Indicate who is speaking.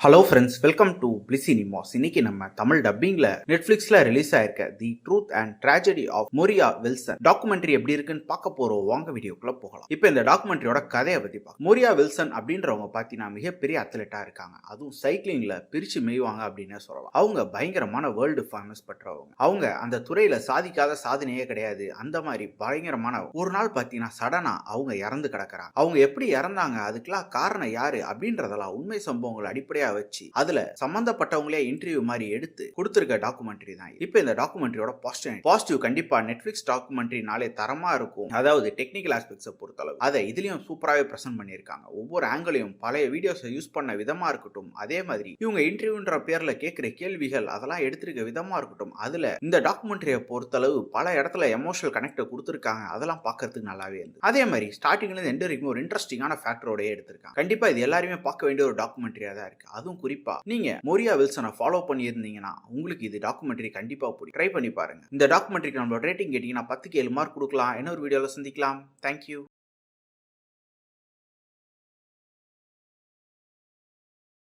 Speaker 1: Hello friends, welcome to பிளிசினிமாஸ். இன்னைக்கு நம்ம தமிழ் டப்பிங்ல நெட்ஃபிளிக்ஸ்ல ரிலீஸ் ஆயிருக்க the truth and tragedy of Moriah Wilson documentary எப்படி இருக்குன்னு பார்க்க போறோம். வாங்க வீடியோக்குள்ள போகலாம். இப்போ இந்த டாக்குமெண்ட்ரியோட கதையை பத்தி பார்க்கலாம். மோரியா வில்சன் அப்படின்றவங்க பார்த்தீங்கன்னா மிகப்பெரிய அத்லெட்டா இருக்காங்க. அதுவும் சைக்கிளிங்ல பிரிச்சு மேய்வாங்க அப்படின்னு சொல்லலாம். அவங்க பயங்கரமான வேர்ல்டு ஃபேமஸ் பெற்றவங்க. அவங்க அந்த துறையில சாதிக்காத சாதனையே கிடையாது. அந்த மாதிரி பயங்கரமான ஒரு நாள் பார்த்தீங்கன்னா சடனா அவங்க இறந்து கிடக்குறாங்க. அவங்க எப்படி இறந்தாங்க, அதுக்கெல்லாம் காரணம் யாரு அப்படின்றதெல்லாம் உண்மை சம்பவங்கள் அடிப்படையா வச்சு அதுல சம்பந்தப்பட்டவங்களே இன்டர்வியூ மாதிரி எடுத்து கொடுத்திருக்க டாக்குமெண்ட்ரி தான். இப்போ இந்த டாக்குமெண்ட்ரியோட பாசிட்டிவ் கண்டிப்பா நெட்ஃபிளிக்ஸ் டாக்குமெண்ட்ரினாலே தரமா இருக்கும். அதாவது டெக்னிக்கல் ஆஸ்பெக்ட்ஸை பொறுத்தளவு அதை இதுலயும் சூப்பராகவே பிரசன்ட் பண்ணியிருக்காங்க. ஒவ்வொரு ஆங்கிளையும் பழைய வீடியோஸை யூஸ் பண்ண விதமா இருக்கட்டும், அதே மாதிரி இவங்க இன்டர்வியூன்ற பேர்ல கேட்கிற கேள்விகள் அதெல்லாம் எடுத்திருக்க விதமா இருக்கட்டும், அதுல இந்த டாக்குமெண்ட்ரியை பொறுத்தளவு பல இடத்துல எமோஷனல் கனெக்ட் கொடுத்திருக்காங்க. அதெல்லாம் பார்க்கறதுக்கு நல்லாவே இருந்து. அதே மாதிரி ஸ்டார்டிங்ல இருந்து எண்ட் வரைக்கும் ஒரு இன்ட்ரெஸ்டிங்கான ஃபேக்டரோடய எடுத்திருக்காங்க. கண்டிப்பா இது எல்லாருமே பார்க்க வேண்டிய ஒரு டாக்குமெண்ட்ரியா தான் இருக்கு. அதுவும் குறிப்பா நீங்க மோரியா வில்சனை ஃபாலோ பண்ணியிருந்தீங்கன்னா உங்களுக்கு இது டாக்குமெண்ட்ரி கண்டிப்பா பிடிக்கும். ட்ரை பண்ணி பாருங்க. இந்த டாக்குமெண்ட்ரிக்கு நம்மளோட ரேட்டிங் கேட்டீங்கன்னா 10க்கு 7 மார்க் கொடுக்கலாம். இன்னொரு வீடியோல சந்திக்கலாம். தேங்க்யூ.